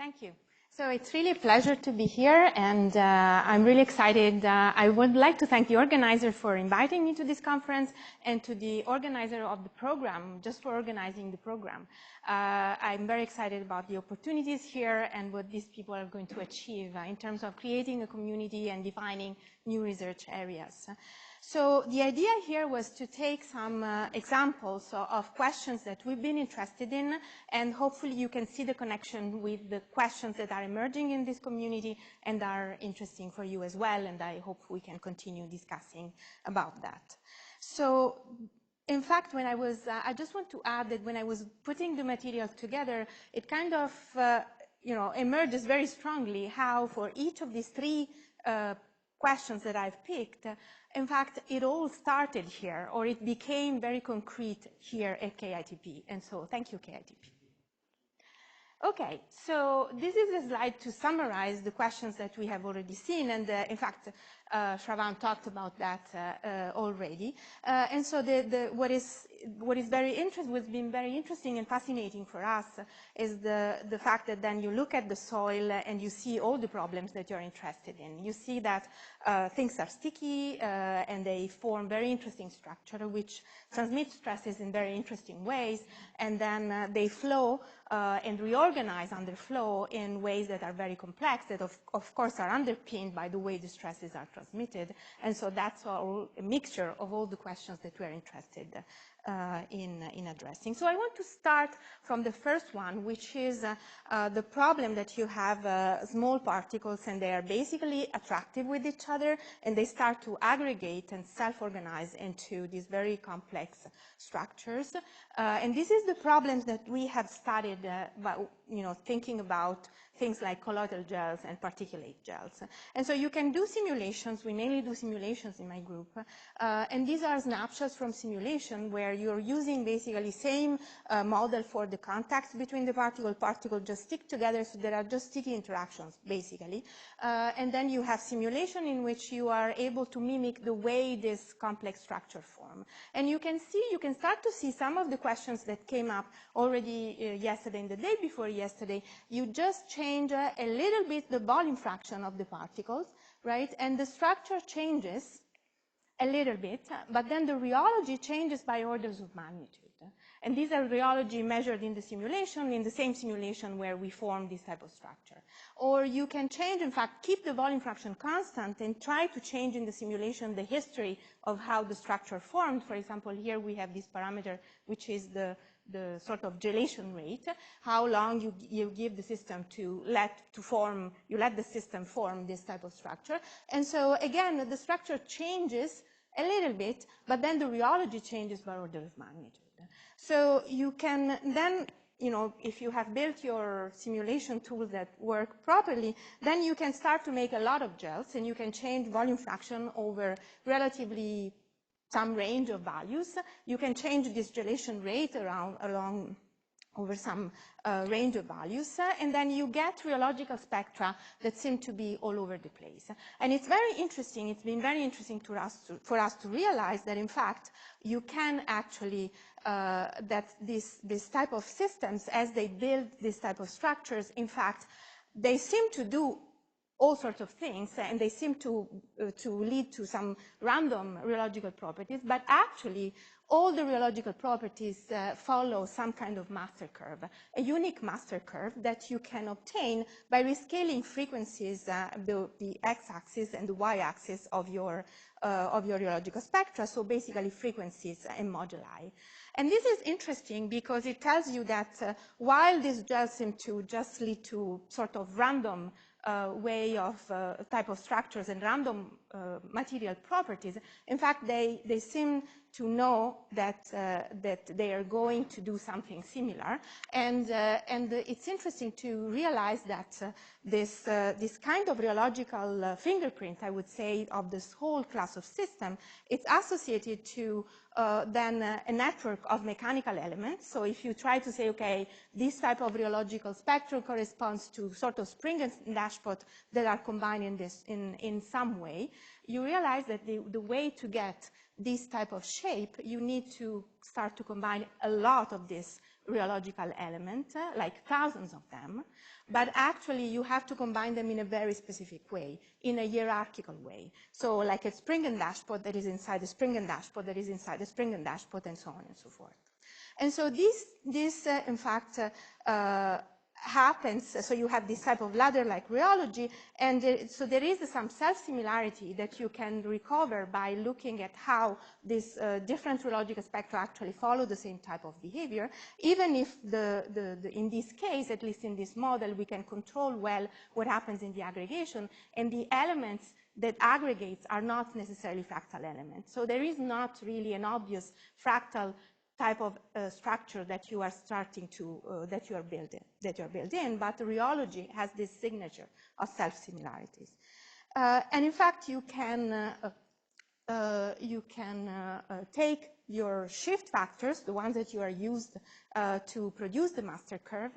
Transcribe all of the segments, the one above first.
Thank you. So it's really a pleasure to be here, and I'm really excited. I would like to thank the organizer for inviting me to this conference, and to the organizer of the program, just for organizing the program. I'm very excited about the opportunities here and what these people are going to achieve in terms of creating a community and defining new research areas. So the idea here was to take some examples of questions that we've been interested in, and hopefully you can see the connection with the questions that are emerging in this community and are interesting for you as well, and I hope we can continue discussing about that. So in fact, when I just want to add that when I was putting the material together, it kind of emerges very strongly how for each of these three questions that I've picked, in fact, it all started here, or it became very concrete here at KITP. And so thank you, KITP. Okay, so this is a slide to summarize the questions that we have already seen, and in fact, Shravan talked about that already. And so what has been very interesting and fascinating for us is the fact that then you look at the soil and you see all the problems that you're interested in. You see that things are sticky and they form very interesting structure which transmit stresses in very interesting ways, and then they flow and reorganize under flow in ways that are very complex, that of course are underpinned by the way the stresses are transmitted. And so that's all a mixture of all the questions that we're interested in addressing. So I want to start from the first one, which is the problem that you have small particles and they are basically attractive with each other, and they start to aggregate and self-organize into these very complex structures. And this is the problems that we have studied thinking about things like colloidal gels and particulate gels. And so you can do simulations. We mainly do simulations in my group. And these are snapshots from simulation where you're using basically same model for the contacts between the particle just stick together, so there are just sticky interactions, basically. And then you have simulation in which you are able to mimic the way this complex structure form. And you can start to see some of the questions that came up already yesterday and the day before yesterday. You just change a little bit the volume fraction of the particles, right? And the structure changes a little bit, but then the rheology changes by orders of magnitude. And these are rheology measured in the simulation, in the same simulation where we form this type of structure. Or you can change, in fact, keep the volume fraction constant and try to change in the simulation the history of how the structure formed. For example, here we have this parameter, which is the sort of gelation rate, how long you give the system you let the system form this type of structure. And so again, the structure changes a little bit, but then the rheology changes by order of magnitude. So you can then, if you have built your simulation tools that work properly, then you can start to make a lot of gels, and you can change volume fraction over relatively some range of values. You can change this gelation rate along over some range of values, and then you get rheological spectra that seem to be all over the place. And it's very interesting, it's been very interesting for us to realize that in fact you can actually, that this type of systems, as they build this type of structures, in fact, they seem to do all sorts of things, and they seem to lead to some random rheological properties, but actually all the rheological properties follow some kind of master curve, a unique master curve that you can obtain by rescaling frequencies, the x-axis and the y-axis of your rheological spectra, so basically frequencies and moduli. And this is interesting because it tells you that while these gels seem to just lead to sort of random way of type of structures and random material properties, in fact, they seem to know that they are going to do something similar, and it's interesting to realize that this kind of rheological fingerprint, I would say, of this whole class of system, it's associated to then a network of mechanical elements. So if you try to say, okay, this type of rheological spectrum corresponds to sort of spring and dashpot that are combined in some way, you realize that the way to get this type of shape, you need to start to combine a lot of these rheological elements, like thousands of them, but actually you have to combine them in a very specific way, in a hierarchical way. So like a spring and dashpot that is inside a spring and dashpot that is inside a spring and dashpot, and so on and so forth. And so this in fact, happens, so you have this type of ladder-like rheology, and so there is some self-similarity that you can recover by looking at how these different rheological spectra actually follow the same type of behavior, even if in this case, at least in this model, we can control well what happens in the aggregation, and the elements that aggregates are not necessarily fractal elements. So there is not really an obvious fractal type of structure that you are starting to, that you are building, but rheology has this signature of self-similarities. And in fact, you can take your shift factors, the ones that you are used to produce the master curve,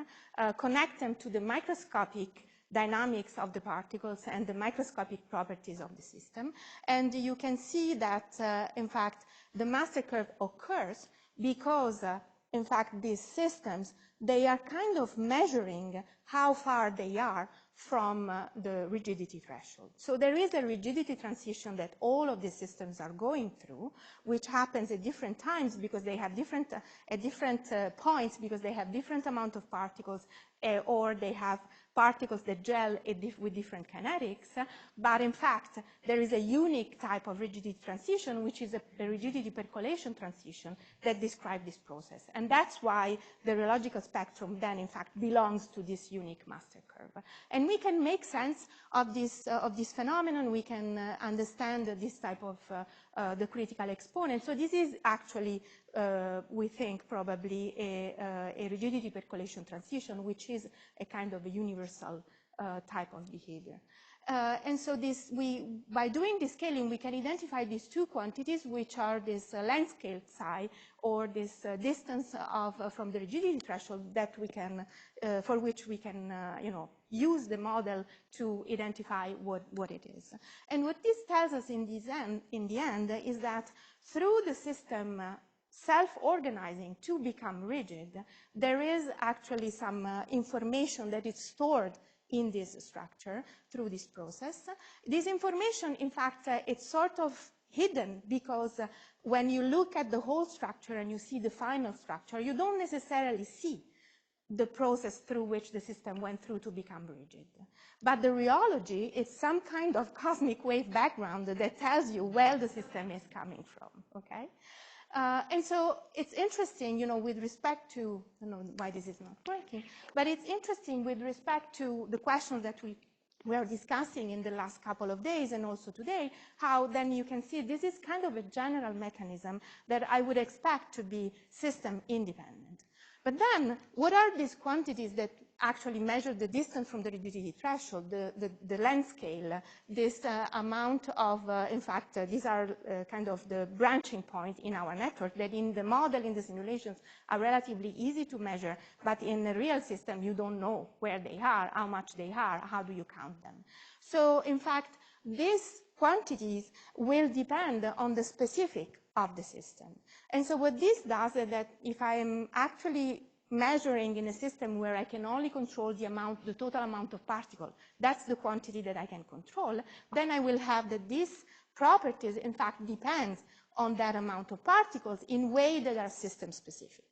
connect them to the microscopic dynamics of the particles and the microscopic properties of the system, and you can see that, in fact, the master curve occurs because, in fact, these systems, they are kind of measuring how far they are from the rigidity threshold. So there is a rigidity transition that all of these systems are going through, which happens at different times because they have different, at different points, because they have different amount of particles, or they have particles that gel with different kinetics, but in fact, there is a unique type of rigidity transition, which is a rigidity percolation transition that describes this process. And that's why the rheological spectrum then, in fact, belongs to this unique master curve. And we can make sense of this phenomenon. We can understand this type of the critical exponent. So this is actually, we think, probably a rigidity percolation transition, which is a kind of a universal type of behavior. And so by doing this scaling, we can identify these two quantities, which are this length scale psi, or this distance from the rigidity threshold that we can, for which we can, use the model to identify what it is. And what this tells us in the end is that through the system self-organizing to become rigid, there is actually some information that is stored in this structure through this process. This information, in fact, it's sort of hidden because when you look at the whole structure and you see the final structure, you don't necessarily see the process through which the system went through to become rigid. But the rheology is some kind of cosmic wave background that tells you where the system is coming from, okay? And so it's interesting, with respect to, I don't know why this is not working, but it's interesting with respect to the questions that we were discussing in the last couple of days and also today, how then you can see this is kind of a general mechanism that I would expect to be system independent. But then, what are these quantities that actually measure the distance from the rigidity threshold, the length scale, this amount of, in fact, these are kind of the branching point in our network that in the model, in the simulations, are relatively easy to measure, but in the real system, you don't know where they are, how much they are, how do you count them. So, in fact, these quantities will depend on the specific of the system. And so what this does is that if I am actually measuring in a system where I can only control the total amount of particles, that's the quantity that I can control, then I will have that these properties, in fact, depend on that amount of particles in ways that are system specific.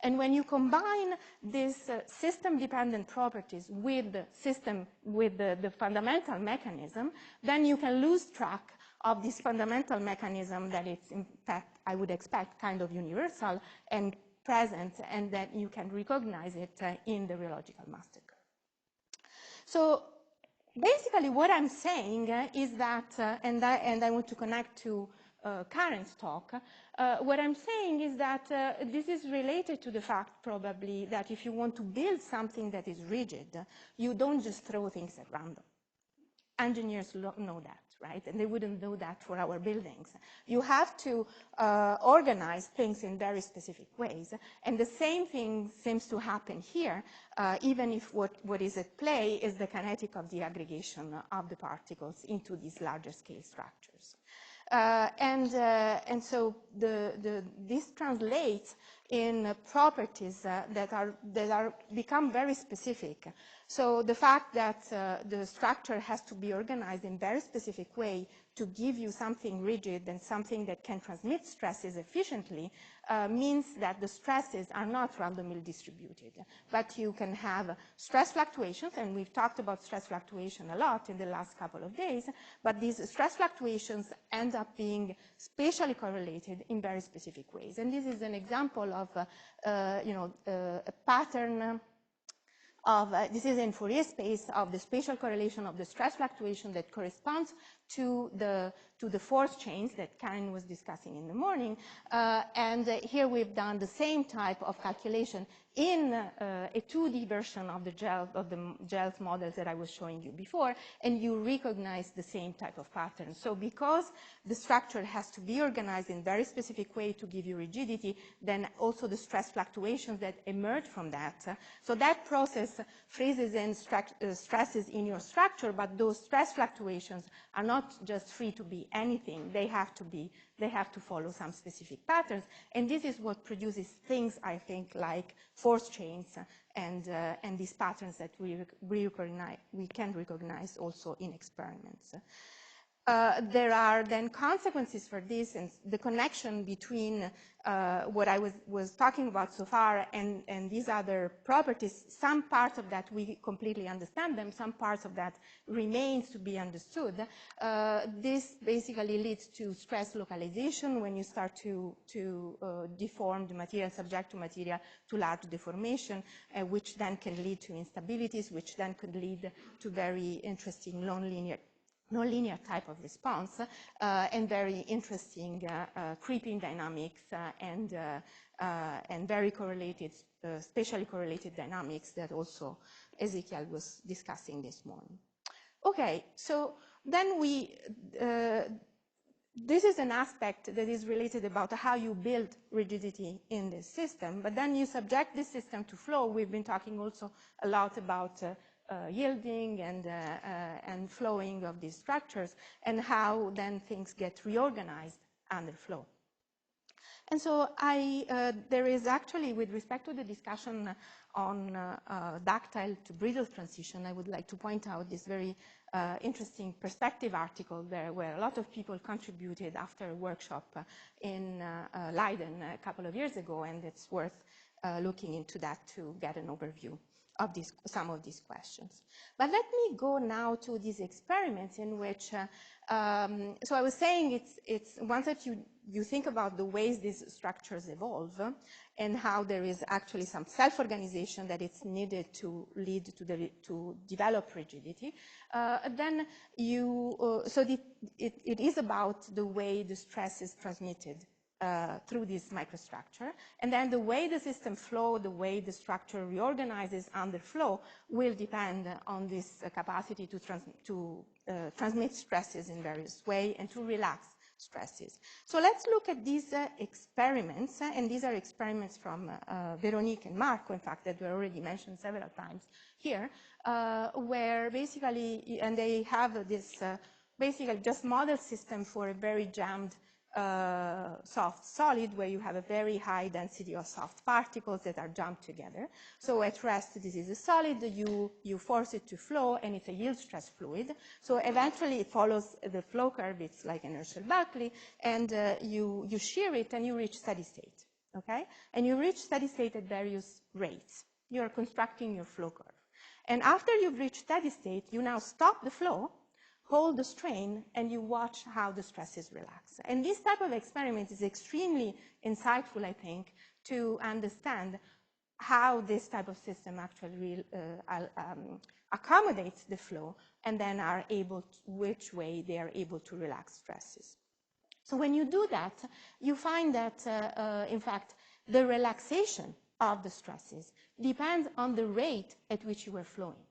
And when you combine these system-dependent properties with the fundamental mechanism, then you can lose track of this fundamental mechanism that it's, in fact, I would expect, kind of universal and present, and that you can recognize it in the rheological master curve. So basically what I'm saying is that, and I want to connect to Karen's talk, what I'm saying is that this is related to the fact probably that if you want to build something that is rigid, you don't just throw things at random. Engineers know that, right? And they wouldn't know that for our buildings. You have to organize things in very specific ways. And the same thing seems to happen here, even if what is at play is the kinetic of the aggregation of the particles into these larger scale structures. And so this translates in properties that become very specific. So the fact that the structure has to be organized in a very specific way to give you something rigid and something that can transmit stresses efficiently means that the stresses are not randomly distributed, but you can have stress fluctuations, and we've talked about stress fluctuation a lot in the last couple of days, but these stress fluctuations end up being spatially correlated in very specific ways. And this is an example of a pattern of, this is in Fourier space, of the spatial correlation of the stress fluctuation that corresponds to the force chains that Karen was discussing in the morning. And here we've done the same type of calculation in a 2D version of the gels models that I was showing you before, and you recognize the same type of pattern. So because the structure has to be organized in a very specific way to give you rigidity, then also the stress fluctuations that emerge from that. So that process freezes in stresses in your structure, but those stress fluctuations are not just free to be anything. They have to follow some specific patterns, and this is what produces things, I think, like force chains and these patterns that we can recognize also in experiments. There are then consequences for this, and the connection between what I was talking about so far and these other properties. Some parts of that we completely understand them, some parts of that remains to be understood. This basically leads to stress localization when you start to deform the material, subject to material to large deformation, which then can lead to instabilities, which then could lead to very interesting nonlinear type of response, and very interesting creeping dynamics and very correlated, spatially correlated dynamics that also Ezekiel was discussing this morning. Okay, so then this is an aspect that is related about how you build rigidity in this system, but then you subject this system to flow. We've been talking also a lot about yielding and flowing of these structures, and how then things get reorganized under flow. And so there is actually, with respect to the discussion on ductile to brittle transition, I would like to point out this very interesting perspective article there, where a lot of people contributed after a workshop in Leiden a couple of years ago, and it's worth looking into that to get an overview of some of these questions. But let me go now to these experiments in which, so I was saying it's once that you think about the ways these structures evolve and how there is actually some self-organization that it's needed to lead to develop rigidity, then it is about the way the stress is transmitted through this microstructure, and then the way the system flows, the way the structure reorganizes under flow will depend on this capacity to transmit stresses in various ways and to relax stresses. So let's look at these experiments, and these are experiments from Veronique and Marco, in fact, that were already mentioned several times here, where basically, and they have this basically just model system for a very jammed soft solid, where you have a very high density of soft particles that are jammed together. So at rest, this is a solid, you force it to flow, and it's a yield stress fluid. So eventually it follows the flow curve, it's like inertial Berkeley, and you shear it and you reach steady state, okay? And you reach steady state at various rates. You're constructing your flow curve. And after you've reached steady state, you now stop the flow, hold the strain, and you watch how the stresses relax. And this type of experiment is extremely insightful, I think, to understand how this type of system actually accommodates the flow, and then are able to, which way they are able to relax stresses. So when you do that, you find that, in fact, the relaxation of the stresses depends on the rate at which you are flowing.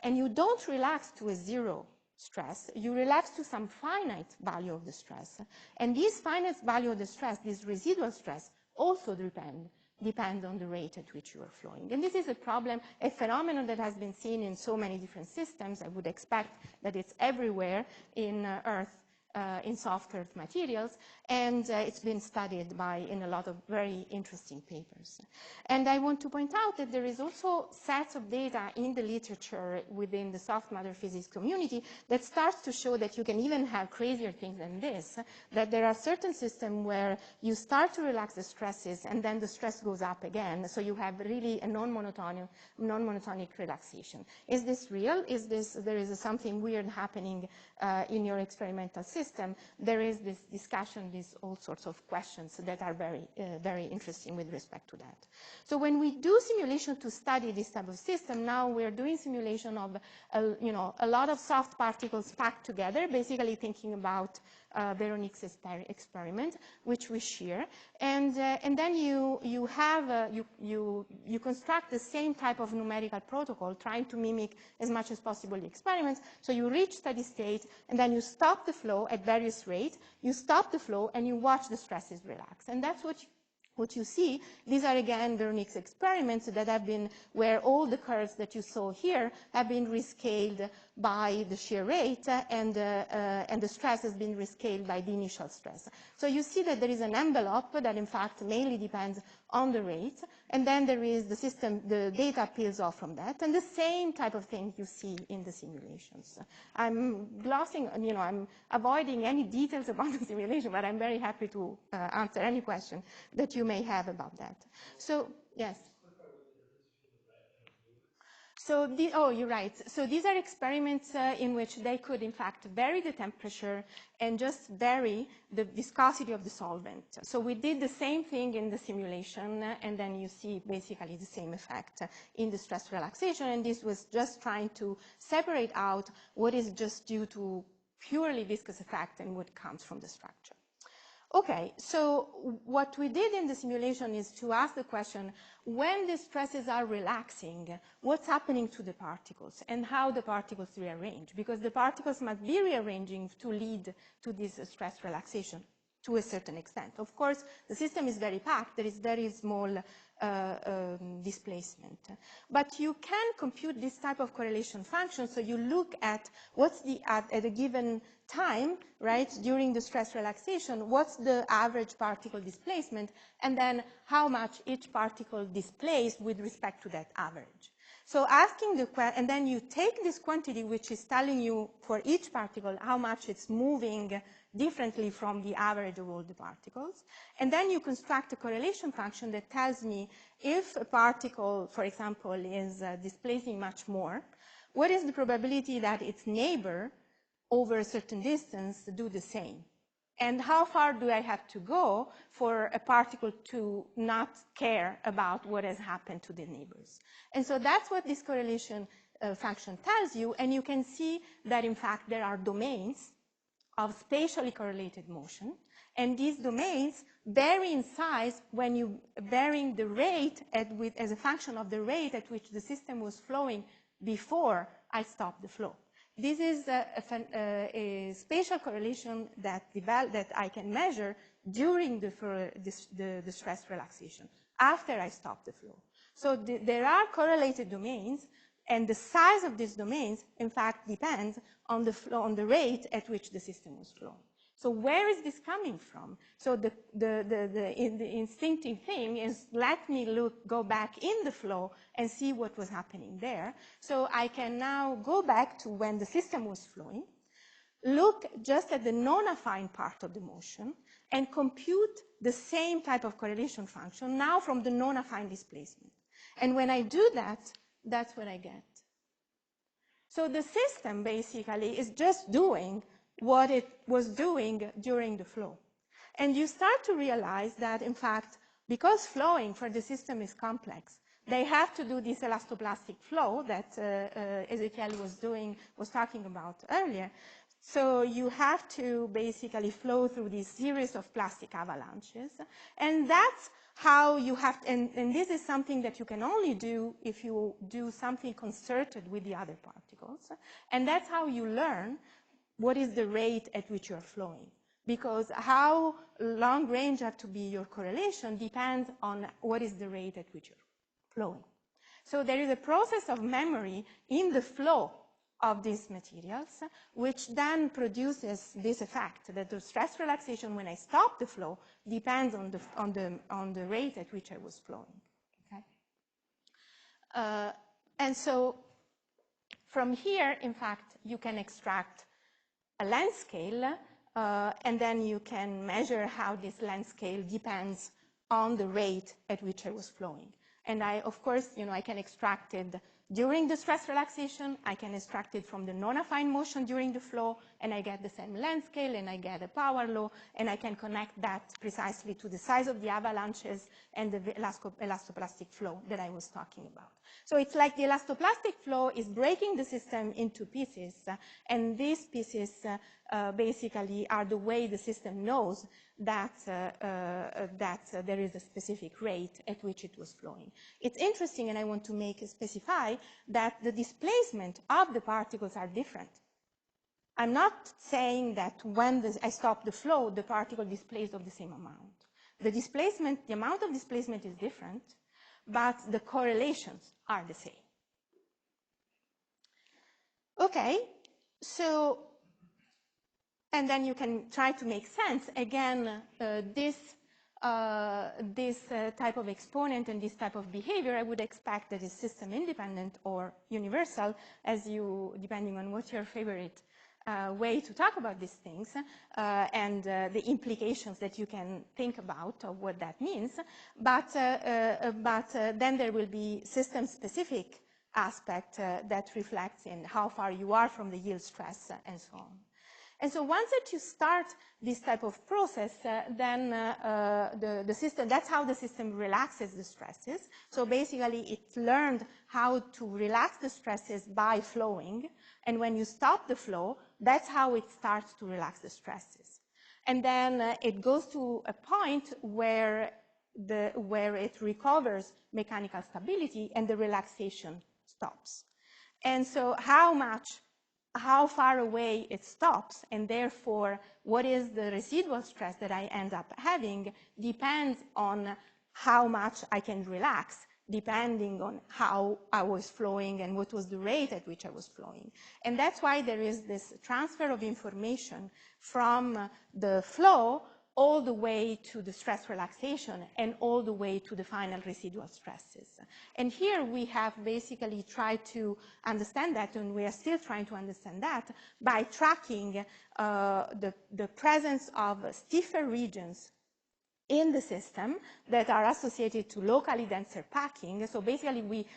And you don't relax to a zero stress, you relax to some finite value of the stress. And this finite value of the stress, this residual stress, also depend on the rate at which you are flowing. And this is a problem, a phenomenon that has been seen in so many different systems. I would expect that it's everywhere in Earth in soft earth materials, and it's been studied in a lot of very interesting papers. And I want to point out that there is also sets of data in the literature within the soft matter physics community that starts to show that you can even have crazier things than this, that there are certain systems where you start to relax the stresses and then the stress goes up again, so you have really a non-monotonic relaxation. Is this real? There is something weird happening in your experimental system? There is this discussion, all sorts of questions that are very interesting with respect to that. So when we do simulation to study this type of system, now we're doing simulation of a lot of soft particles packed together, basically thinking about Veronique's experiment, which we share, and then you construct the same type of numerical protocol, trying to mimic as much as possible the experiments. So you reach steady state, and then you stop the flow at various rates. You stop the flow, and you watch the stresses relax, and that's what you see. These are, again, Veronique's experiments that have been, where all the curves that you saw here have been rescaled by the shear rate, and the stress has been rescaled by the initial stress. So you see that there is an envelope that, in fact, mainly depends on the rate, and then there is the system, the data peels off from that, and the same type of thing you see in the simulations. I'm glossing, I'm avoiding any details about the simulation, but I'm very happy to answer any question that you may have about that. So, yes. So, you're right. So these are experiments in which they could, in fact, vary the temperature and just vary the viscosity of the solvent. So we did the same thing in the simulation, and then you see basically the same effect in the stress relaxation. And this was just trying to separate out what is just due to purely viscous effect and what comes from the structure. Okay, so what we did in the simulation is to ask the question, when the stresses are relaxing, what's happening to the particles and how the particles rearrange? Because the particles must be rearranging to lead to this stress relaxation to a certain extent. Of course, the system is very packed. There is very small displacement. But you can compute this type of correlation function. So you look at what's at a given time, right, during the stress relaxation, what's the average particle displacement, and then how much each particle displaced with respect to that average. So asking the question, and then you take this quantity, which is telling you for each particle how much it's moving differently from the average of all the particles. And then you construct a correlation function that tells me if a particle, for example, is displacing much more, what is the probability that its neighbor over a certain distance do the same? And how far do I have to go for a particle to not care about what has happened to the neighbors? And so that's what this correlation function tells you. And you can see that, in fact, there are domains of spatially correlated motion. And these domains vary in size when you varying the rate as a function of the rate at which the system was flowing before I stopped the flow. This is a spatial correlation that I can measure during the stress relaxation, after I stop the flow. So there are correlated domains, and the size of these domains, in fact, depends on the rate at which the system was flowing. So where is this coming from? So the instinctive thing is, let me go back in the flow and see what was happening there. So I can now go back to when the system was flowing, look just at the non-affine part of the motion, and compute the same type of correlation function now from the non-affine displacement. And when I do that, that's what I get. So the system basically is just doing what it was doing during the flow. And you start to realize that, in fact, because flowing for the system is complex, they have to do this elastoplastic flow that Ezequiel was talking about earlier. So you have to basically flow through this series of plastic avalanches. And that's how you have to, and this is something that you can only do if you do something concerted with the other particles. And that's how you learn what is the rate at which you're flowing. Because how long range have to be your correlation depends on what is the rate at which you're flowing. So there is a process of memory in the flow of these materials, which then produces this effect that the stress relaxation when I stop the flow depends on the rate at which I was flowing. Okay? And so from here, in fact, you can extract a length scale, and then you can measure how this length scale depends on the rate at which I was flowing. And of course, I can extract it during the stress relaxation, I can extract it from the non-affine motion during the flow, and I get the same length scale, and I get a power law, and I can connect that precisely to the size of the avalanches and the elastoplastic flow that I was talking about. So it's like the elastoplastic flow is breaking the system into pieces, and these pieces basically are the way the system knows that, there is a specific rate at which it was flowing. It's interesting, and I want to specify that the displacement of the particles are different. I'm not saying that when I stop the flow, the particle displaced of the same amount. The amount of displacement is different, but the correlations are the same. Okay, so, and then you can try to make sense. Again, this type of exponent and this type of behavior, I would expect that is system independent or universal, depending on what your favorite way to talk about these things, and the implications that you can think about of what that means. But then there will be system-specific aspect that reflects in how far you are from the yield stress and so on. And so once that you start this type of process, then the system, that's how the system relaxes the stresses. So basically it learned how to relax the stresses by flowing. And when you stop the flow, that's how it starts to relax the stresses. And then it goes to a point where it recovers mechanical stability and the relaxation stops. And so how far away it stops, and therefore what is the residual stress that I end up having, depends on how much I can relax, depending on how I was flowing and what was the rate at which I was flowing. And that's why there is this transfer of information from the flow all the way to the stress relaxation and all the way to the final residual stresses. And here we have basically tried to understand that, and we are still trying to understand that, by tracking the presence of stiffer regions in the system that are associated to locally denser packing. So basically we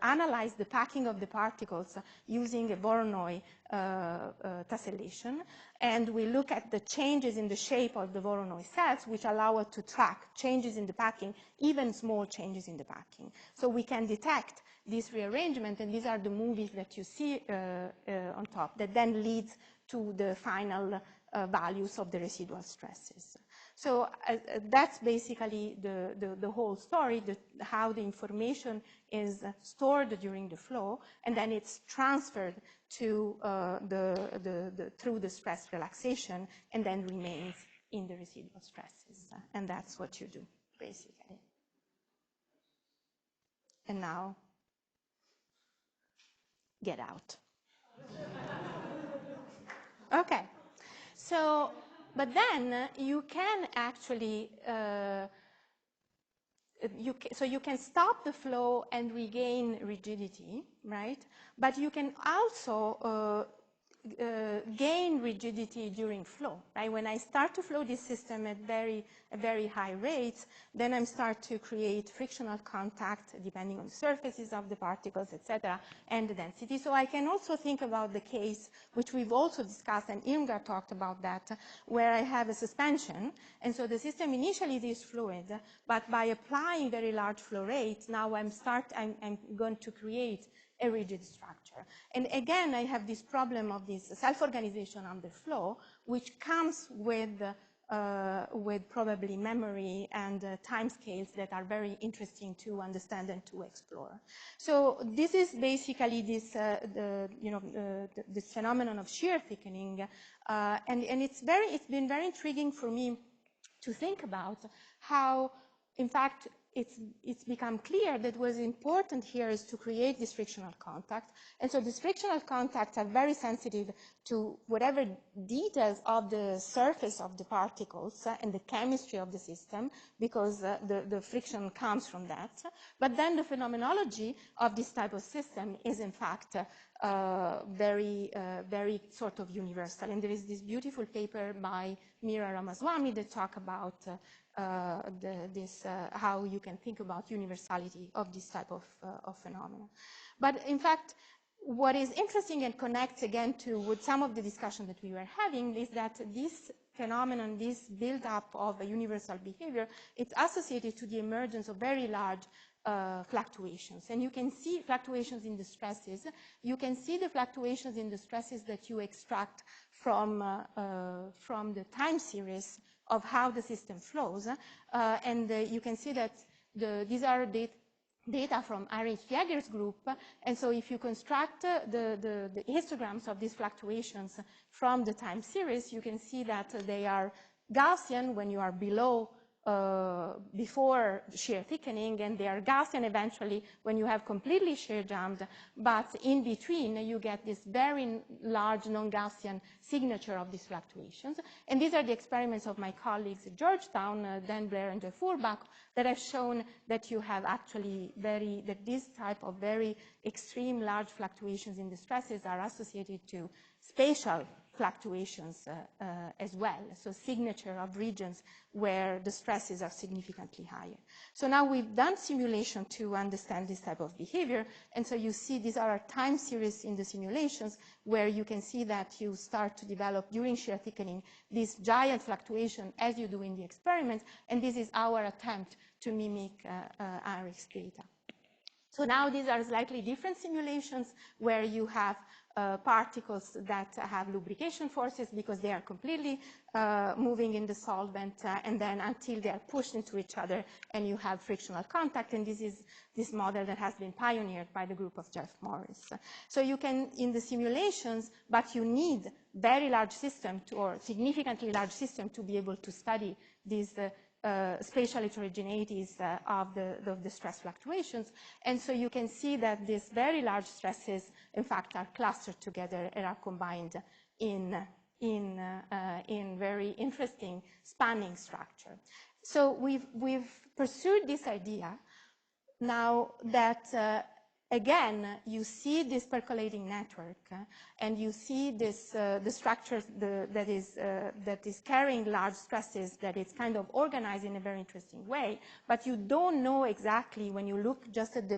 analyze the packing of the particles using a Voronoi tessellation, and we look at the changes in the shape of the Voronoi cells, which allow us to track changes in the packing, even small changes in the packing. So we can detect this rearrangement, and these are the movies that you see on top, that then leads to the final values of the residual stresses. So that's basically the whole story, how the information is stored during the flow, and then it's transferred to through the stress relaxation, and then remains in the residual stresses. And that's what you do, basically. And now, get out. Okay. So, but then you can actually, so you can stop the flow and regain rigidity, right? But you can also gain rigidity during flow, right? When I start to flow this system at very high rates, then I start to create frictional contact depending on the surfaces of the particles, etc., and the density. So I can also think about the case, which we've also discussed, and Irmgard talked about that, where I have a suspension, and so the system initially is fluid, but by applying very large flow rates, now I'm going to create a rigid structure. And again, I have this problem of this self-organization under flow, which comes with probably memory and timescales that are very interesting to understand and to explore. So this is basically this, this phenomenon of shear thickening, and it's been very intriguing for me to think about how, in fact, it's become clear that what is important here is to create this frictional contact. And so these frictional contacts are very sensitive to whatever details of the surface of the particles and the chemistry of the system, because the friction comes from that. But then the phenomenology of this type of system is in fact very sort of universal. And there is this beautiful paper by Meera Ramaswamy that talk about how you can think about universality of this type of phenomena. But in fact, what is interesting and connects again to with some of the discussion that we were having is that this phenomenon, this build-up of a universal behavior, it's associated to the emergence of very large fluctuations. And you can see fluctuations in the stresses. You can see the fluctuations in the stresses that you extract from the time series of how the system flows. You can see that these are data from Heinrich Jäger's group. And so if you construct the histograms of these fluctuations from the time series, you can see that they are Gaussian when you are below before shear thickening, and they are Gaussian eventually when you have completely shear jammed, but in between you get this very large non-Gaussian signature of these fluctuations. And these are the experiments of my colleagues at Georgetown, Dan Blair and Jeff Urbach, that have shown that you have actually that this type of very extreme large fluctuations in the stresses are associated to spatial fluctuations as well, so signature of regions where the stresses are significantly higher. So now we've done simulation to understand this type of behavior, and so you see these are time series in the simulations where you can see that you start to develop during shear thickening this giant fluctuation as you do in the experiment, and this is our attempt to mimic Heinrich's data. So now these are slightly different simulations where you have particles that have lubrication forces because they are completely moving in the solvent, and then until they are pushed into each other and you have frictional contact. And this is this model that has been pioneered by the group of Jeff Morris. So you can, in the simulations, but you need very large system or significantly large system to be able to study these spatial heterogeneities of the stress fluctuations. And so you can see that these very large stresses, in fact, are clustered together and are combined in very interesting spanning structure. So we've pursued this idea now that again, you see this percolating network, and you see this the structure that is carrying large stresses, that is kind of organized in a very interesting way. But you don't know exactly, when you look just at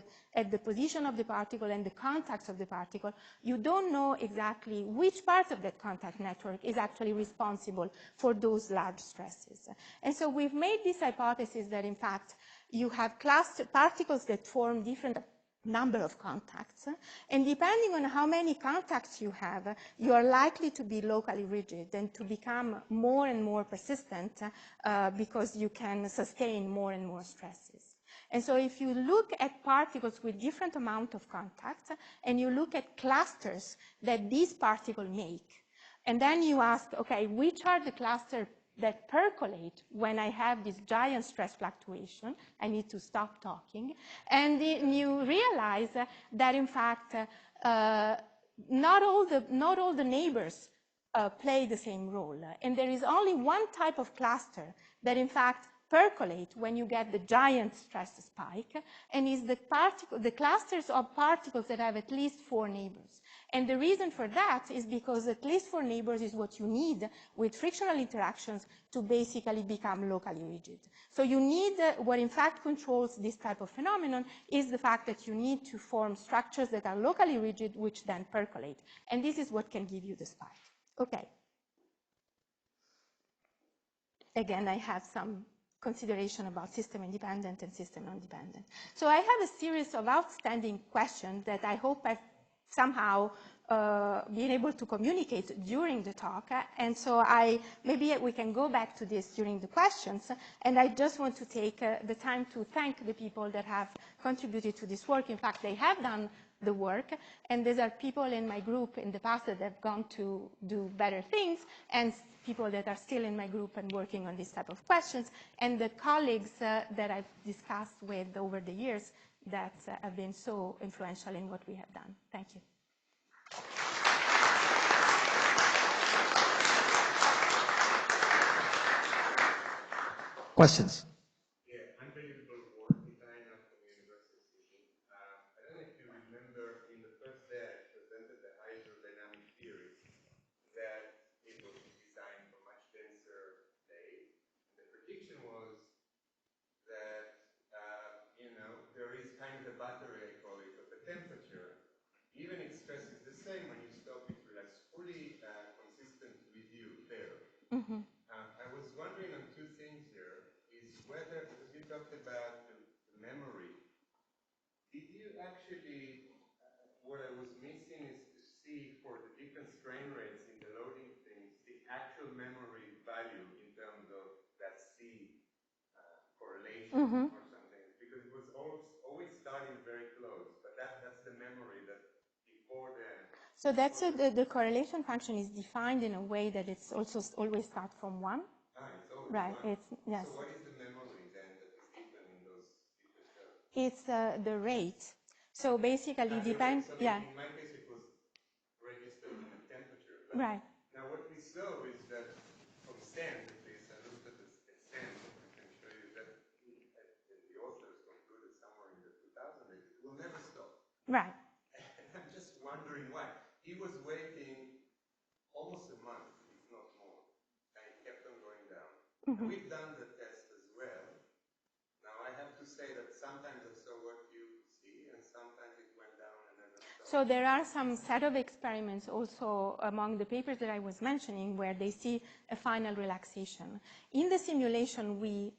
the position of the particle and the contacts of the particle, you don't know exactly which part of that contact network is actually responsible for those large stresses. And so we've made this hypothesis that, in fact, you have cluster particles that form different number of contacts, and depending on how many contacts you have, you are likely to be locally rigid and to become more and more persistent because you can sustain more and more stresses. And so if you look at particles with different amount of contacts, and you look at clusters that these particles make, and then you ask, okay, which are the clusters that percolate when I have this giant stress fluctuation? I need to stop talking. And you realize that, in fact, not all the neighbors play the same role. And there is only one type of cluster that, in fact, percolate when you get the giant stress spike, and is the clusters of particles that have at least 4 neighbors. And the reason for that is because at least 4 neighbors is what you need with frictional interactions to basically become locally rigid. So you need, what in fact controls this type of phenomenon is the fact that you need to form structures that are locally rigid, which then percolate. And this is what can give you the spike. Okay. Again, I have some consideration about system independent and system non-dependent. So I have a series of outstanding questions that I hope I've somehow being able to communicate during the talk. And so maybe we can go back to this during the questions. And I just want to take the time to thank the people that have contributed to this work. In fact, they have done the work. And these are people in my group in the past that have gone to do better things, and people that are still in my group and working on this type of questions, and the colleagues that I've discussed with over the years that have been so influential in what we have done. Thank you. Questions? Yeah, unbelievable work. Italian from University of Sydney. I don't know if you remember in the first day I presented the hydrodynamic theory that it was designed for much denser day. The prediction was that, there is kind of a battery, I call it, of the temperature. Even if stress is the same, when you stop it, relax fully consistent with you there. Mm-hmm. I was wondering on two things here, is whether, because you talked about the memory, did you actually, what I was missing is to see for the different strain rates in the loading things, the actual memory value in terms of that C correlation or something, because it was always starting very close, but that's the memory that before the... So that's the correlation function is defined in a way that it's also always start from 1. It's always right. 1. It's, yes. So what is the memory then that is given in those different terms? It's the rate. So basically, depends. So yeah. in my case, it was registered in the temperature. But right. now what we saw is that from sand, at least, I looked at the sand, I can show you that the authors concluded somewhere in the 2000s, it will never stop. Right. And I'm just wondering why. He was waiting almost a month, if not more, and it kept on going down. And we've done the test as well. Now I have to say that sometimes I saw what you see, and sometimes it went down and never stopped. So there are some set of experiments also among the papers that I was mentioning where they see a final relaxation. In the simulation, we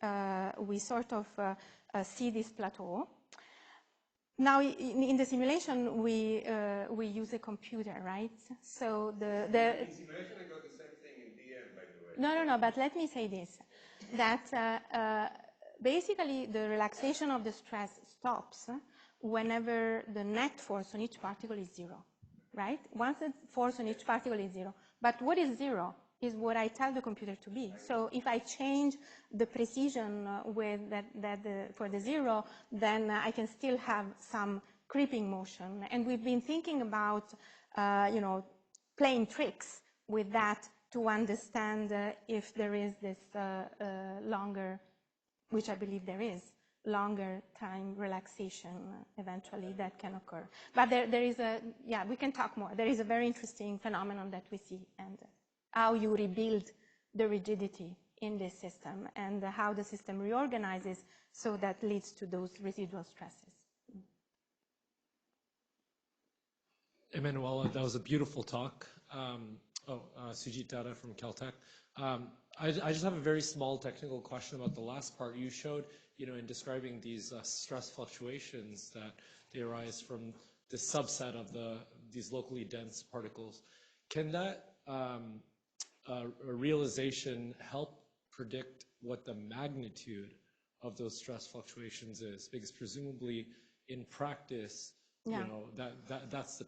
sort of see this plateau. Now, in the simulation, we use a computer, right? So in simulation, I got the same thing in DM, by the way. No, but let me say this, that basically the relaxation of the stress stops whenever the net force on each particle is 0, right? Once the force on each particle is 0. But what is 0 is what I tell the computer to be. So if I change the precision with for the 0, then I can still have some creeping motion. And we've been thinking about, playing tricks with that to understand if there is this longer, which I believe there is, longer time relaxation eventually that can occur. But there is we can talk more. There is a very interesting phenomenon that we see, and how you rebuild the rigidity in this system and how the system reorganizes so that leads to those residual stresses. Emanuela, that was a beautiful talk. Sujit Dada from Caltech. I just have a very small technical question about the last part you showed, in describing these stress fluctuations that they arise from the subset of these locally dense particles. Can that realization help predict what the magnitude of those stress fluctuations is? Because presumably in practice, that's the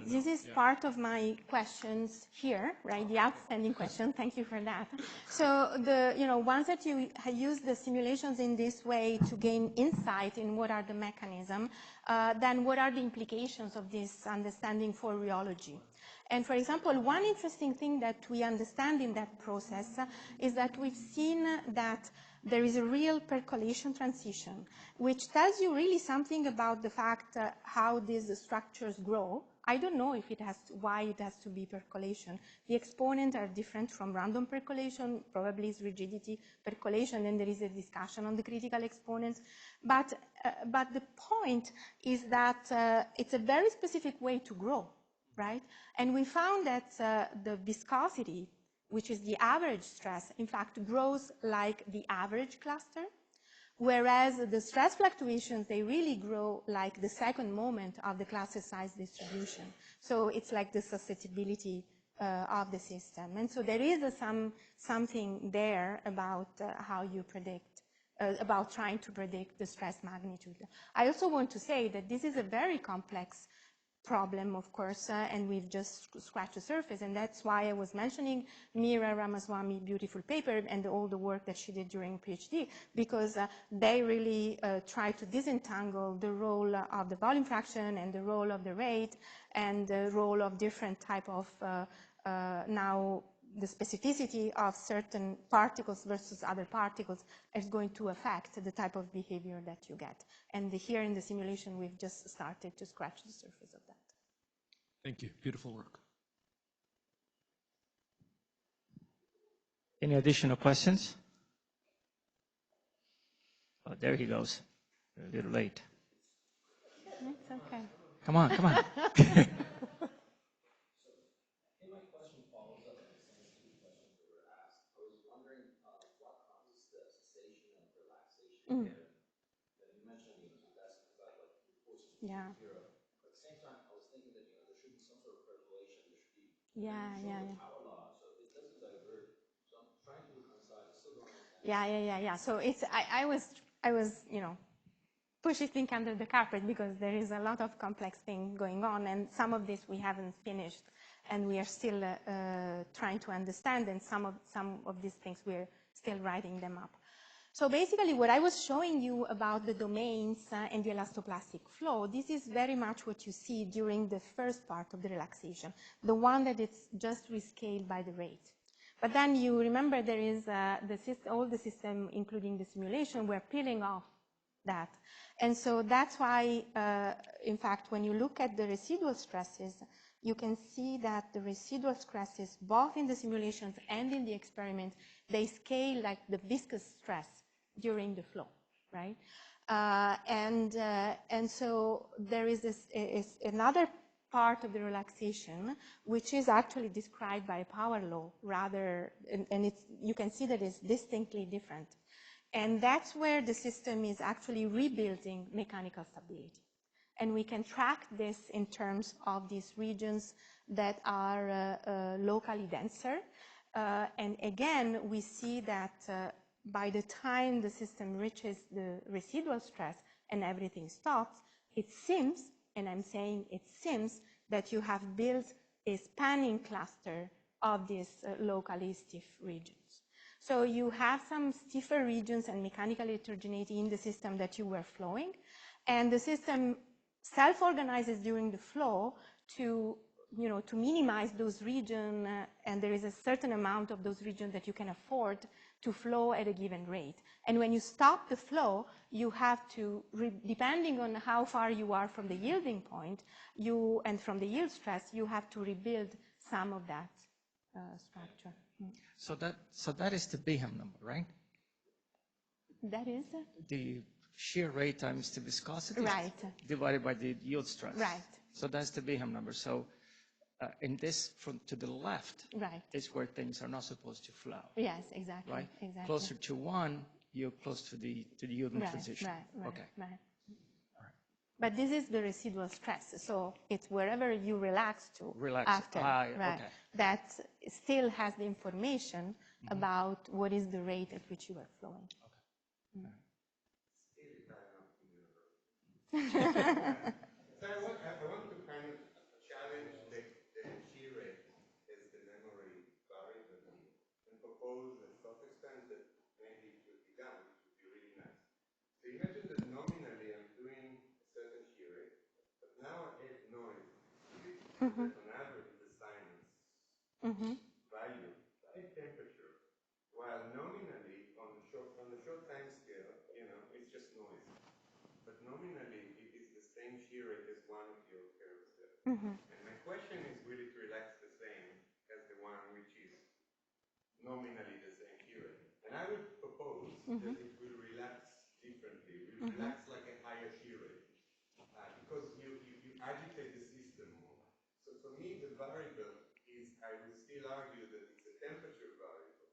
this is part of my questions here, right? The outstanding question. Thank you for that. So once that you use the simulations in this way to gain insight in what are the mechanisms, then what are the implications of this understanding for rheology? And for example, one interesting thing that we understand in that process is that we've seen that there is a real percolation transition, which tells you really something about the fact how these structures grow. I don't know if why it has to be percolation. The exponents are different from random percolation, probably it's rigidity percolation, and there is a discussion on the critical exponents. But the point is that it's a very specific way to grow, right? And we found that the viscosity, which is the average stress, in fact, grows like the average cluster. Whereas the stress fluctuations, they really grow like the second moment of the cluster size distribution. So it's like the susceptibility of the system. And so there is something there about how you predict, about trying to predict the stress magnitude. I also want to say that this is a very complex problem, of course, and we've just scratched the surface, and that's why I was mentioning Meera Ramaswamy beautiful paper and all the work that she did during PhD, because they really try to disentangle the role of the volume fraction and the role of the rate and the role of different type of now the specificity of certain particles versus other particles is going to affect the type of behavior that you get. And here in the simulation, we've just started to scratch the surface of that. Thank you. Beautiful work. Any additional questions? Oh, there he goes. A little late. It's okay. Come on, come on. Mm. Yeah. At the same time, I was thinking that there should be some sort of percolation. There should be Yeah. power law, so it doesn't diverge. So I'm trying to reconcile. I still don't understand. Yeah. So it's I was pushing things under the carpet because there is a lot of complex thing going on, and some of this we haven't finished, and we are still trying to understand, and some of these things we're still writing them up. So basically what I was showing you about the domains and the elastoplastic flow, this is very much what you see during the first part of the relaxation, the one that is just rescaled by the rate. But then you remember there is all the system, including the simulation, we're peeling off that. And so that's why, in fact, when you look at the residual stresses, you can see that the residual stresses, both in the simulations and in the experiment, they scale like the viscous stress during the flow, right? And so there is another part of the relaxation, which is actually described by a power law rather, and you can see that it's distinctly different. And that's where the system is actually rebuilding mechanical stability. And we can track this in terms of these regions that are locally denser. And again, we see that by the time the system reaches the residual stress and everything stops, it seems, and I'm saying it seems, that you have built a spanning cluster of these locally stiff regions. So you have some stiffer regions and mechanical heterogeneity in the system that you were flowing, and the system self-organizes during the flow to minimize those regions, and there is a certain amount of those regions that you can afford to flow at a given rate. And when you stop the flow, you have to, depending on how far you are from the yielding point, and from the yield stress, you have to rebuild some of that structure. So that is the Beham number, right? That is? The shear rate times the viscosity Right. divided by the yield stress. Right. So that's the Beham number. So in this, from to the left, right, is where things are not supposed to flow. Yes, exactly. Right? Exactly. Closer to 1, you're close to the yielding transition. Right. Okay. Right. But this is the residual stress, so it's wherever you relax to after, right? Okay. That still has the information about what is the rate at which you are flowing. Okay. So I want to kind of challenge the shear rate as the memory variable and propose a thought experiment that maybe it should be done, which would be really nice. So imagine that nominally I'm doing a certain shear rate, but now I add noise to it, that on average the sinus value, by temperature, while nominally on the short time scale, it's just noise. But nominally, it is the same shear rate as one of your curves there. And my question is, will it relax the same as the one which is nominally the same shear rate? And I would propose that it will relax differently. It will relax like a higher shear rate because you agitate the system more. So for me, the variable is, I would still argue that it's a temperature variable.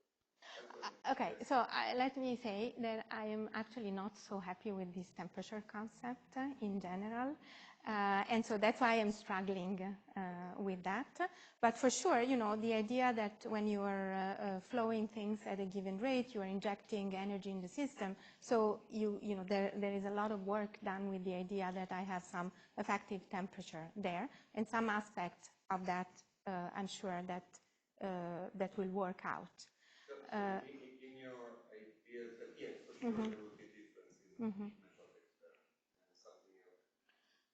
Okay, so let me say that I am actually not so happy with this temperature concept in general. And so that's why I'm struggling with that. But for sure, you know, the idea that when you are flowing things at a given rate, you are injecting energy in the system. So, you know, there is a lot of work done with the idea that I have some effective temperature there. And some aspect of that, I'm sure that that will work out. In your ideas, but yes, for sure there will be difference in method experiment and something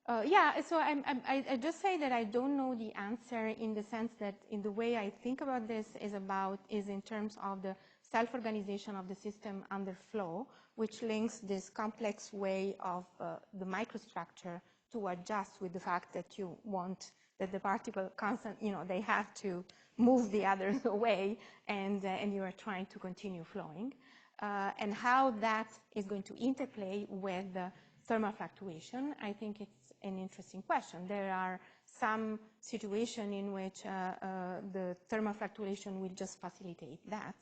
else. Yeah, so I just say that I don't know the answer in the sense that in the way I think about this is in terms of the self-organization of the system under flow, which links this complex way of the microstructure to adjust with the fact that you want that the particle constant, you know, they have to move the others away, and you are trying to continue flowing, and how that is going to interplay with the thermal fluctuation. I think it's an interesting question. There are some situations in which the thermal fluctuation will just facilitate that,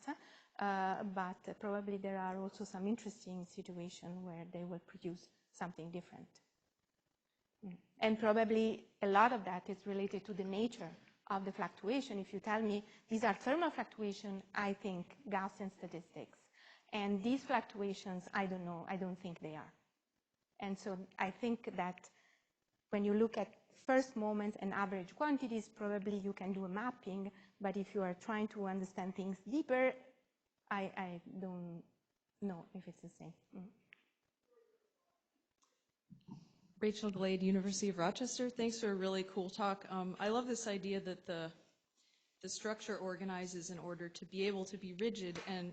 but probably there are also some interesting situations where they will produce something different. And probably a lot of that is related to the nature of the fluctuation. If you tell me these are thermal fluctuations, I think Gaussian statistics. And these fluctuations, I don't know, I don't think they are. And so I think that when you look at first moments and average quantities, probably you can do a mapping, but if you are trying to understand things deeper, I don't know if it's the same. Rachel Glade, University of Rochester. Thanks for a really cool talk. I love this idea that the structure organizes in order to be able to be rigid, and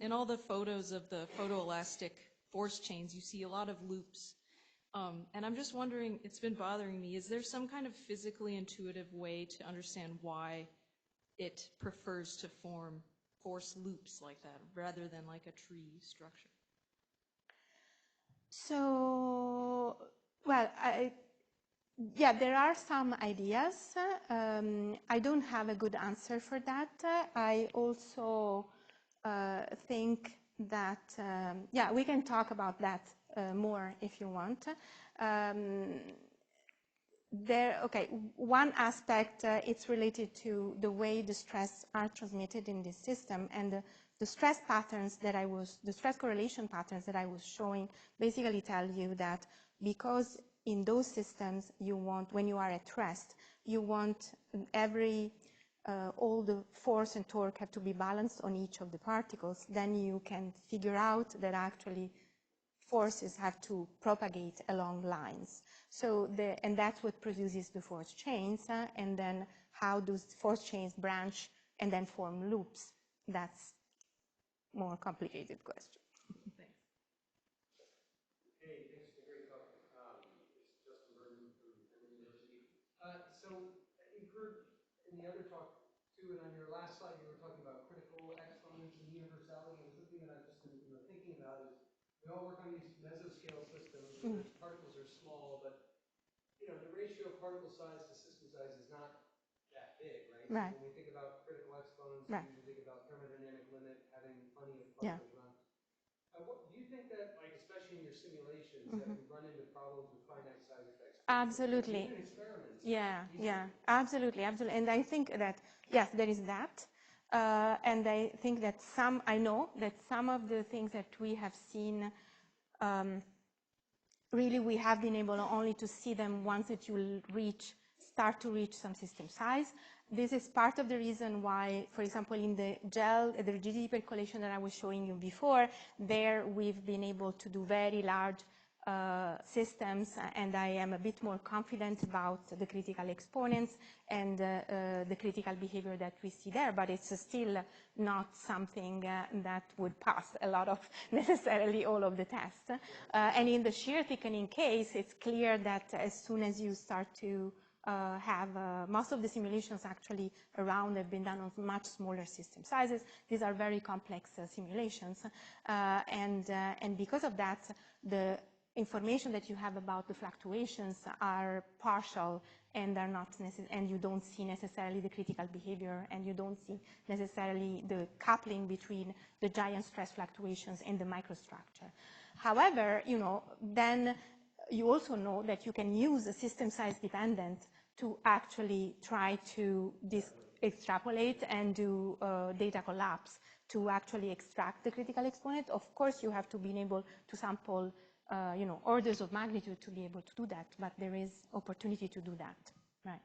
in all the photos of the photoelastic force chains, you see a lot of loops. And I'm just wondering, it's been bothering me, is there some kind of physically intuitive way to understand why it prefers to form force loops like that rather than like a tree structure? So, well, yeah, there are some ideas. I don't have a good answer for that. I also think that, yeah, we can talk about that more if you want. Okay, one aspect, it's related to the way the stress are transmitted in this system, and the stress patterns that the stress correlation patterns that I was showing basically tell you that because in those systems you want, when you are at rest, you want all the force and torque have to be balanced on each of the particles, then you can figure out that actually forces have to propagate along lines. So and that's what produces the force chains, and then how those force chains branch and then form loops. That's more complicated question. Thanks. Hey, thanks for the great talk. It's Justin Burton from Emory University. So you've heard in the other talk too, and on your last slide you were talking about critical exponents and universality, and something that I've just been thinking about is we all work on these mesoscale systems where the particles are small, but you know the ratio of particle size to system size is not that big, right? Right. So when we think about critical exponents, Right. we think about thermodynamic limit having plenty of particles around. What, do you think that, like, especially in your simulations, that we run into problems with finite size effects? Absolutely. Even experiments. Yeah, absolutely. And I think that, yes, there is that. And I think that I know that some of the things that we have seen, really we have been able only to see them once that you start to reach some system size. This is part of the reason why, for example, in the the rigidity percolation that I was showing you before, there we've been able to do very large systems, and I am a bit more confident about the critical exponents and the critical behavior that we see there, but it's still not something that would pass a lot of necessarily all of the tests. And in the shear thickening case, it's clear that as soon as you start to have most of the simulations actually around have been done on much smaller system sizes. These are very complex simulations, and because of that, information that you have about the fluctuations are partial and are not and you don't see necessarily the critical behavior, and you don't see necessarily the coupling between the giant stress fluctuations and the microstructure. However, then you also know that you can use a system size dependent to actually try to extrapolate and do data collapse to actually extract the critical exponent. Of course, you have to be able to sample orders of magnitude to be able to do that, but there is opportunity to do that, right?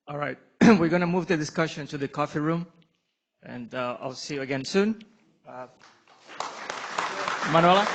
All right, we're going to move the discussion to the coffee room, and I'll see you again soon. Emanuela?